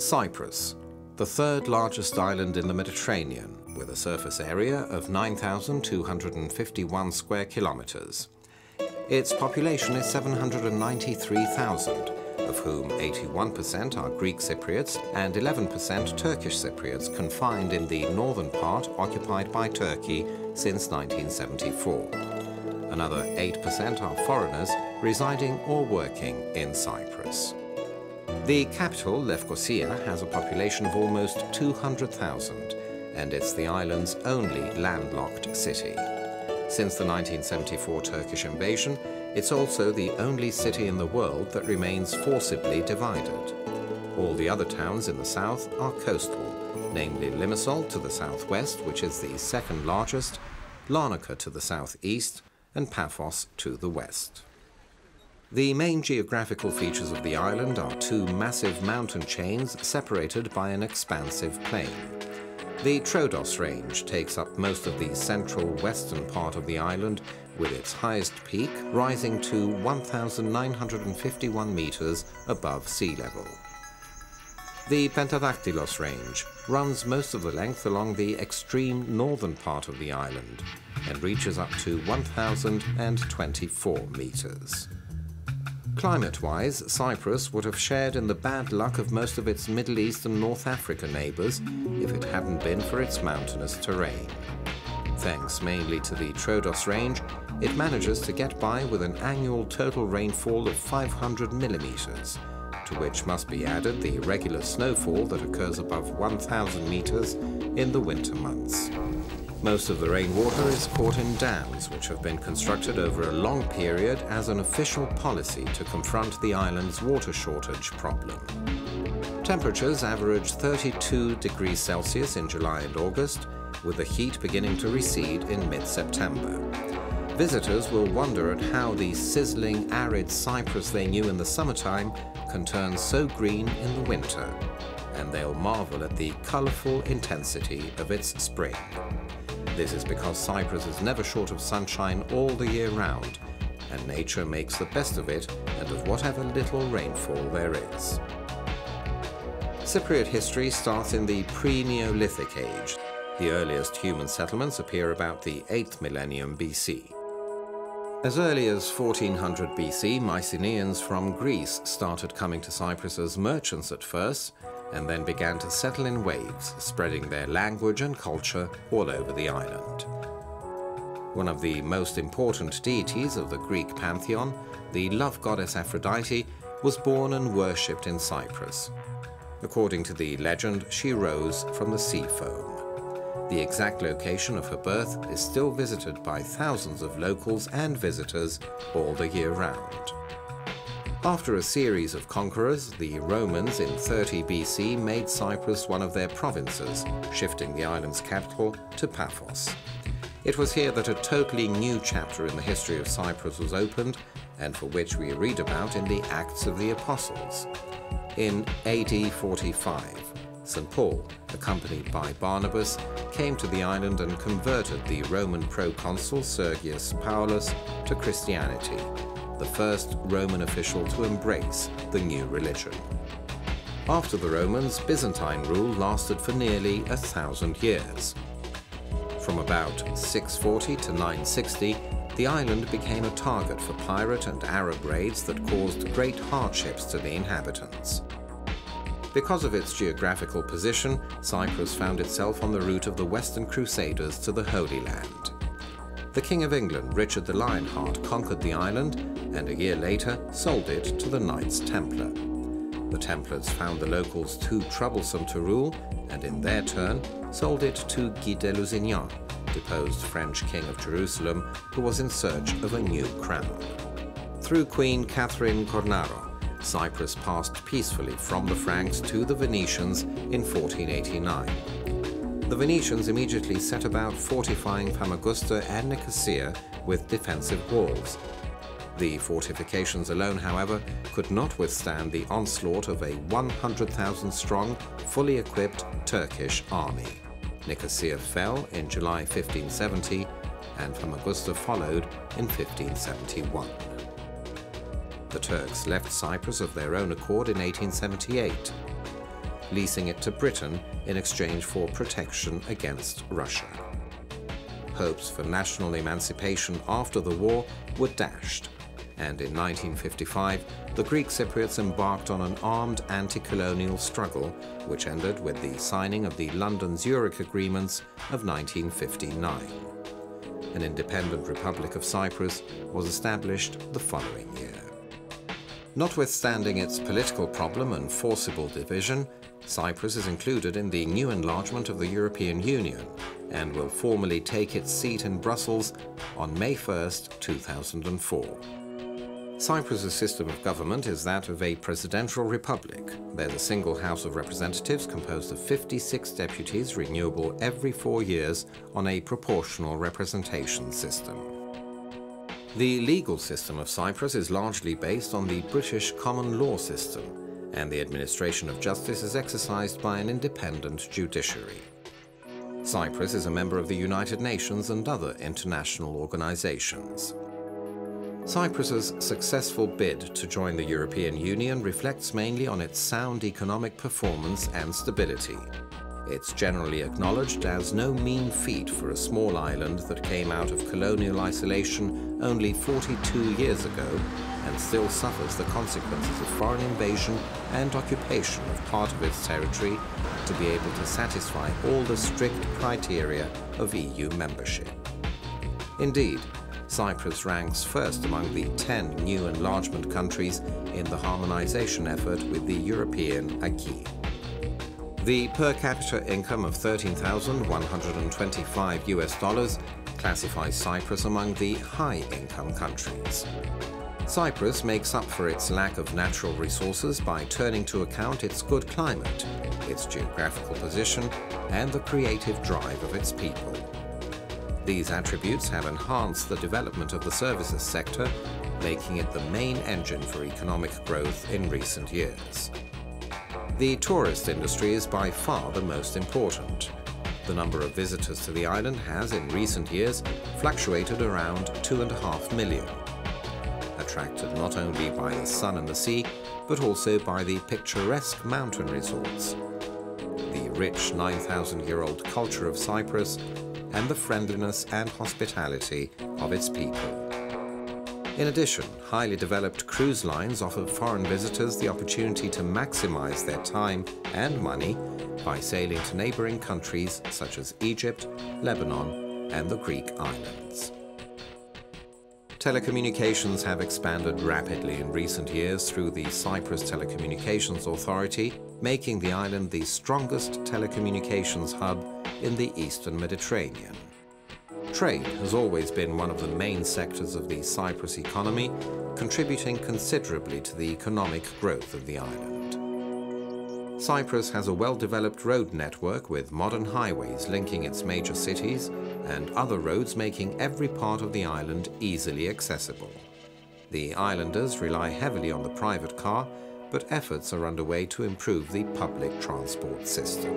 Cyprus, the third largest island in the Mediterranean, with a surface area of 9,251 square kilometers. Its population is 793,000, of whom 81% are Greek Cypriots and 11% Turkish Cypriots confined in the northern part occupied by Turkey since 1974. Another 8% are foreigners residing or working in Cyprus. The capital, Lefkosia, has a population of almost 200,000, and it's the island's only landlocked city. Since the 1974 Turkish invasion, it's also the only city in the world that remains forcibly divided. All the other towns in the south are coastal, namely Limassol to the southwest, which is the second largest, Larnaca to the southeast, and Paphos to the west. The main geographical features of the island are two massive mountain chains separated by an expansive plain. The Troodos Range takes up most of the central western part of the island, with its highest peak rising to 1,951 meters above sea level. The Pentadactylos Range runs most of the length along the extreme northern part of the island and reaches up to 1,024 meters. Climate-wise, Cyprus would have shared in the bad luck of most of its Middle East and North Africa neighbors if it hadn't been for its mountainous terrain. Thanks mainly to the Troodos Range, it manages to get by with an annual total rainfall of 500 millimeters, to which must be added the regular snowfall that occurs above 1,000 meters in the winter months. Most of the rainwater is caught in dams, which have been constructed over a long period as an official policy to confront the island's water shortage problem. Temperatures average 32 degrees Celsius in July and August, with the heat beginning to recede in mid-September. Visitors will wonder at how the sizzling, arid Cyprus they knew in the summertime can turn so green in the winter, and they'll marvel at the colorful intensity of its spring. This is because Cyprus is never short of sunshine all the year round, and nature makes the best of it and of whatever little rainfall there is. Cypriot history starts in the pre-Neolithic age. The earliest human settlements appear about the 8th millennium BC. As early as 1400 BC, Mycenaeans from Greece started coming to Cyprus as merchants at first, and then began to settle in waves, spreading their language and culture all over the island. One of the most important deities of the Greek pantheon, the love goddess Aphrodite, was born and worshipped in Cyprus. According to the legend, she rose from the sea foam. The exact location of her birth is still visited by thousands of locals and visitors all the year round. After a series of conquerors, the Romans in 30 BC made Cyprus one of their provinces, shifting the island's capital to Paphos. It was here that a totally new chapter in the history of Cyprus was opened, and for which we read about in the Acts of the Apostles. In AD 45, St. Paul, accompanied by Barnabas, came to the island and converted the Roman proconsul Sergius Paulus to Christianity, the first Roman official to embrace the new religion. After the Romans, Byzantine rule lasted for nearly 1,000 years. From about 640 to 960, the island became a target for pirate and Arab raids that caused great hardships to the inhabitants. Because of its geographical position, Cyprus found itself on the route of the Western Crusaders to the Holy Land. The King of England, Richard the Lionheart, conquered the island and a year later sold it to the Knights Templar. The Templars found the locals too troublesome to rule and in their turn sold it to Guy de Lusignan, deposed French King of Jerusalem, who was in search of a new crown. Through Queen Catherine Cornaro, Cyprus passed peacefully from the Franks to the Venetians in 1489. The Venetians immediately set about fortifying Famagusta and Nicosia with defensive walls. The fortifications alone, however, could not withstand the onslaught of a 100,000-strong, fully equipped Turkish army. Nicosia fell in July 1570, and Famagusta followed in 1571. The Turks left Cyprus of their own accord in 1878. leasing it to Britain in exchange for protection against Russia. Hopes for national emancipation after the war were dashed, and in 1955 the Greek Cypriots embarked on an armed anti-colonial struggle which ended with the signing of the London-Zurich Agreements of 1959. An independent Republic of Cyprus was established the following year. Notwithstanding its political problem and forcible division, Cyprus is included in the new enlargement of the European Union and will formally take its seat in Brussels on May 1st, 2004. Cyprus's system of government is that of a presidential republic. There's a single House of Representatives composed of 56 deputies renewable every 4 years on a proportional representation system. The legal system of Cyprus is largely based on the British common law system, and the administration of justice is exercised by an independent judiciary. Cyprus is a member of the United Nations and other international organizations. Cyprus's successful bid to join the European Union reflects mainly on its sound economic performance and stability. It's generally acknowledged as no mean feat for a small island that came out of colonial isolation only 42 years ago and still suffers the consequences of foreign invasion and occupation of part of its territory to be able to satisfy all the strict criteria of EU membership. Indeed, Cyprus ranks first among the 10 new enlargement countries in the harmonization effort with the European acquis. The per capita income of $13,125 classifies Cyprus among the high-income countries. Cyprus makes up for its lack of natural resources by turning to account its good climate, its geographical position, and the creative drive of its people. These attributes have enhanced the development of the services sector, making it the main engine for economic growth in recent years. The tourist industry is by far the most important. The number of visitors to the island has, in recent years, fluctuated around 2.5 million. Attracted not only by the sun and the sea, but also by the picturesque mountain resorts, the rich 9,000-year-old culture of Cyprus, and the friendliness and hospitality of its people. In addition, highly developed cruise lines offer foreign visitors the opportunity to maximize their time and money by sailing to neighboring countries such as Egypt, Lebanon, and the Greek islands. Telecommunications have expanded rapidly in recent years through the Cyprus Telecommunications Authority, making the island the strongest telecommunications hub in the Eastern Mediterranean. Trade has always been one of the main sectors of the Cyprus economy, contributing considerably to the economic growth of the island. Cyprus has a well-developed road network with modern highways linking its major cities and other roads making every part of the island easily accessible. The islanders rely heavily on the private car, but efforts are underway to improve the public transport system.